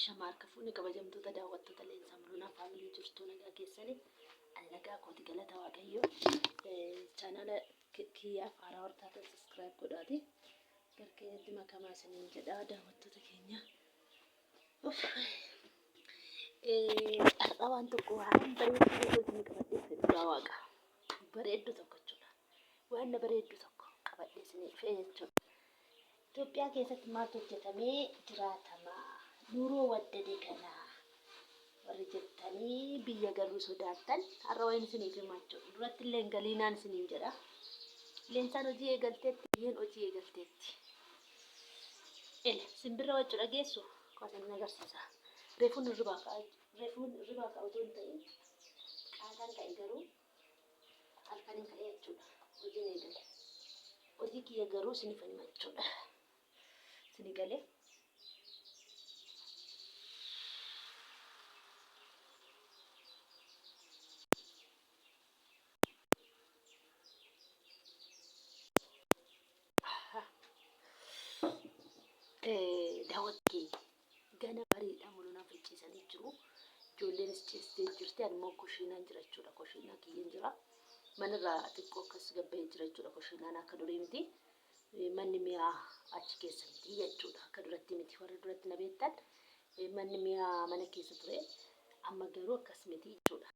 Shamarka fuuni kabajamtoota daawwattoota leensaa mul'uunaa faamilii jirtuu nagaa keessanii allagaa kooti galata waaqayyoo chaanala kiyyaaf haaraa hortaatan saskiraayib godhaati garkeenyatti makamaa isiniin jedhaa daawwattoota keenya. Har'a waan tokko waan bareedduu hojii qabadhee dhugaa waaqa bareedduu tokko jechuudha. Waan bareedduu tokko qabadhee isiniif jechuudha. Itoophiyaa keessatti maaltu hojjetamee jiraatama? Nuroo waddade kana warri jettanii biyya galuu sodaattan har'a waan isiniif himaa jechuudha. Duratti illee galiinaan isiniin jedha. Leensaan hojii eegalteetti biyyeen hojii eegalteetti. Simbirra wajju dhageessu kaasan agarsiisa. Reefuun irribaa ka'a otoo hin ta'in qaataan ka'e garuu halkaniin ka'e jechuudha. Hojiin eegale. Hojii kiyya garuu isiniif hima jechuudha. Isinii galee. Daawwatkee gana bariidhaan mul'uunaa finciisanii jiru. Ijoolleen ciistee jirti. Animmoo kushiinaan jira jechuudha. Kushiinaa kiyyeen jira. Manirraa xiqqoo akkas gabba'ee jira jechuudha. Kushiinaan akka durii miti. Manni mi'aa achi keessa miti jechuudha. Akka duratti miti. Warra duratti na beektan manni mi'aa mana keessa ture. Amma garuu akkas miti jechuudha.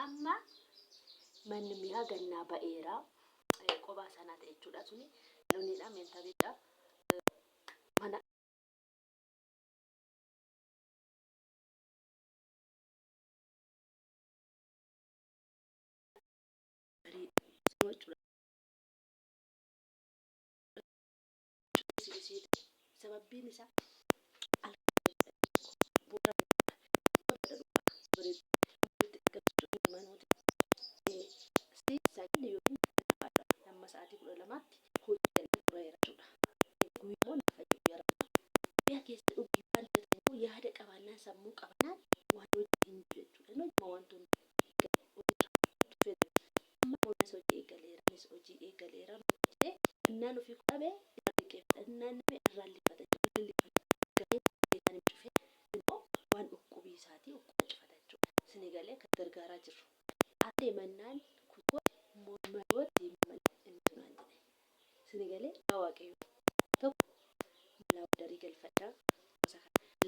Amma manni mi'aa gannaa ba'eera. Qophaa sanaa ta'e jechuudha. Suni looniidhaa meentaa beektaa. Mana sababbiin isaa nama sa'aatii 12tti hojii tureera jechuudha. Guyyoon fayyadu biyya keessa dhugaa waan ta'eef yaada qabaannaan sammuu qabaannaan waan hojii hin jechuudha. Nama wantoonni amma hojii eegaleera innaan ofii qabee innaan nama irraan liffata waan dhukkubii isaatii uffata jechuudha. Isinii galee kan gargaaraa jirru. Adeemannaan kutuu mormadooti intunaan jedhe. Isinii galee waaqayyo tokko malaa darii galfadhaa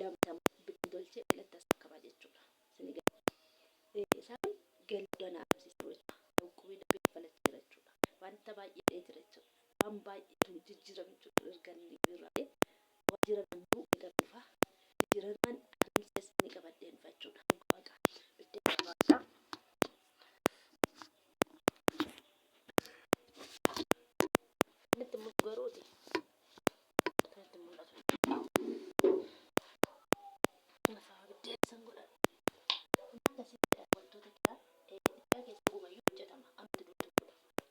lamtama bitti tolchee filatta sakkaba jechuudha. Isinii galee isaan galdoon aarsiisuu jechuudha. Dhukkubii dhabee falatti jira jechuudha. Wanta baay'ee jira jechuudha. Waan baay'eetu jijjiirame jechuudha. Erganni birraa'ee waan jiran ammoo eegaluufaa jijjiiramaan argamsiisa ni qabadheen jechuudha. Waaqa itti qabadhaa. Itti mul'aruuti. Itti mul'atu. Masaa biddeen san godhan. Akkasitti wantoota kiraa Itoophiyaa keessa gubayyuu hojjetama. Amma duuba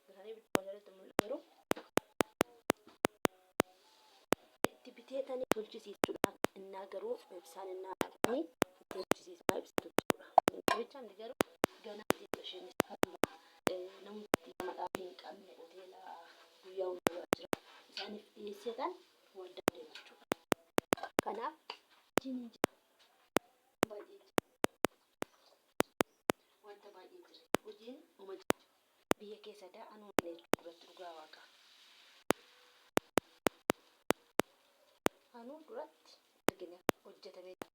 gasaanii biddeen irratti mul'atu. Itti biteetanii tolchisiisuudha. Innaa garuu ibsaan innaa dhaqanii tolchisiisaa ibsatu jechuudha. Bichaan garuu ganaa ta'e isheen namni nama hin qabne hoteela guyyaa hundaa jira. Isaaniif dhiyeesseetan waldaa deemu jechuudha. Kanaaf hojiin jira. Baay'ee jira. Wanta baay'ee jira. Hojiin uma jira. Biyya keessa da'anuu jechuudha duratti dhugaa waaqa. Anuu duratti argina hojjetamee jira.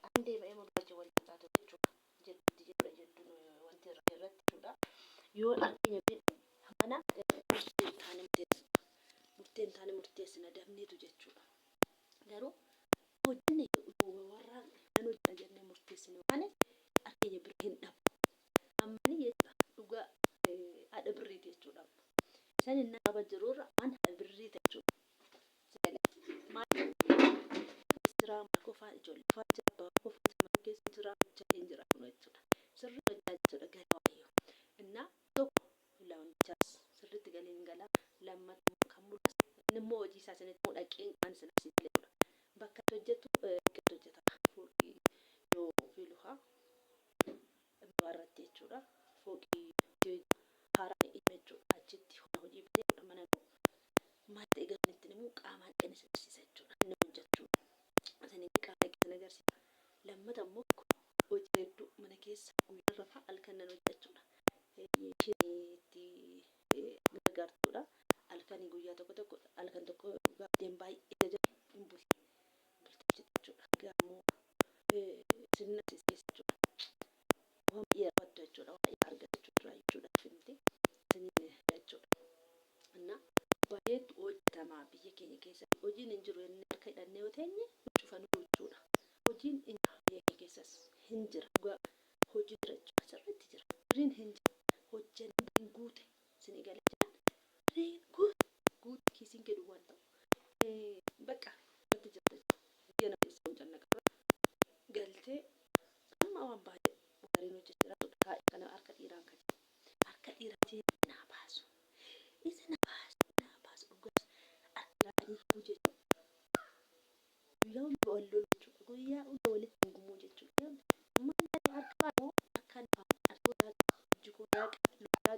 Ani deebi'ee mudachuu wal taatu jechuudha. Jedhutti wanti irratti jechuudha. Yoo argina mana murteen taane murteessina dafneetu jechuudha. Garuu hojii warra kan hojjeta jennee murteessina waan argina bira hin dhabu. Ammani jechuudha dhugaa haadha birriiti jechuudha. Isaan inni qaba jiruurra waan haadha birrii jechuudha. Siraa qofaa ijoollee qofaa jabaa qofaa mana keessa siraa hojjetee jira jechuudha. Sirri hojjaa jechuudha gala waaqayyo. Innaa tokko laawunchaas sirriitti galiin galaa lammataa kan mul'atu. Inni immoo hojii isaa sanatti dhaqeen waan sana asii jechuudha. Bakka hojjetu biqiltuu hojjetama. Fooqii yoo filuhaa irratti jechuudha. Fooqii haaraa jechuudha. Achitti hojii bitee mana maatti eeganitti immoo qaamaan kan isa barsiisa jechuudha. Inni hojjechuudha. Asanii qaama kan agarsiisa. itti gargaartudha. Halkanii guyyaa tokko halkan tokko baay'een baay'ee hin bulti jechuudha. Gaammoo sirna keessa jechuudha. Waan yeroo adda jechuudha. Waan argachuu dura jechuudha. Finti sirni jechuudha. Innaa baay'eetu hojjetama biyya keenya keessatti. Hojiin hin jiru inni harka hidhannee yoo teenye cufanuu jechuudha. Hojiin biyya keenya keessas hin jira. Hojii jira jechuudha. Sirriitti jira. Horiin hin jiru. Hojjennee guute isin galee guute kiisiin gadi waan ta'u bakka irratti jirta biyya nama isa hojjanna qaba galtee amma waan baay'ee gaarii hojjechaa jira kana harka dhiiraan kan harka dhiiraatiin naa baasu isa naa baasu dhugaas harka dhiiraatiin hojjechuu guyyaa hunda wal lolu jechuudha guyyaa hunda walitti hin gumuu jechuudha maal harka baatu harkaan harka hojjikoo yaa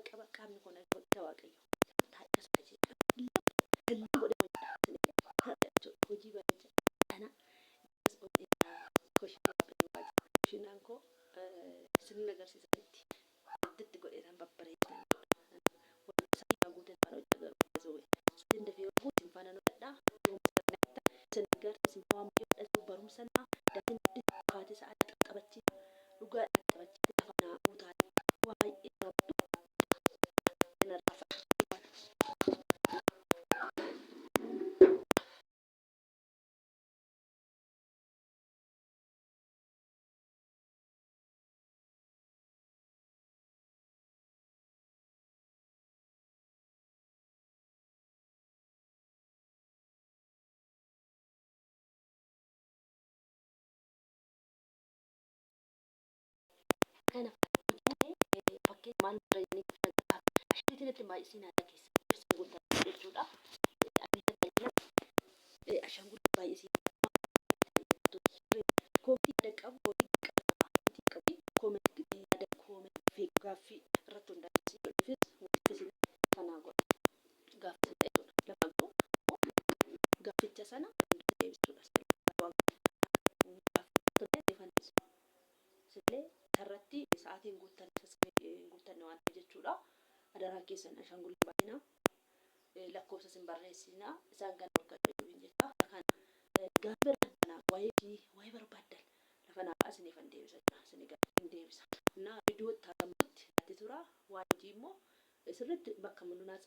qaba qaamni kun akka waaqayyo taa'ee hojii bareecha kana kushinaan koo sirna agarsiisanitti addatti godheedhaan babbareedan waan isaa guutan faana hojjetaa siin dafee guutin faana nodhadhaa sin agarsiisin waan jedhatu barumsanaa dafin kaatee sa'a qabachi dhugaa qabachi afaan utaalee waa'ee rabbu narrafa kana pakai maal barani asheetiin itti baay'isiin haala keessa guddaa jechuudha. Ashaangulli baay'isiin koomii qabu koomii yaada koomii gaaffii irratti hundaa'e ofiis kanaa godha gaaffii ta'edha lafa gaafficha sana deebisuudha. Sillee irratti sa'aatiin guuttanne waan jechuudha. Adaraa keessan ashaangulli baay'ina lakkoofsa sin barreessinaa isaan kan horkadhu hin jetta kan gaaffii kana waa'ee barbaadan lafa naafaa isiniifan deebisa isiniif hin deebisa. Naa iddoo taa'amutti ati tura waan hojii immoo sirriitti bakka mul'inaa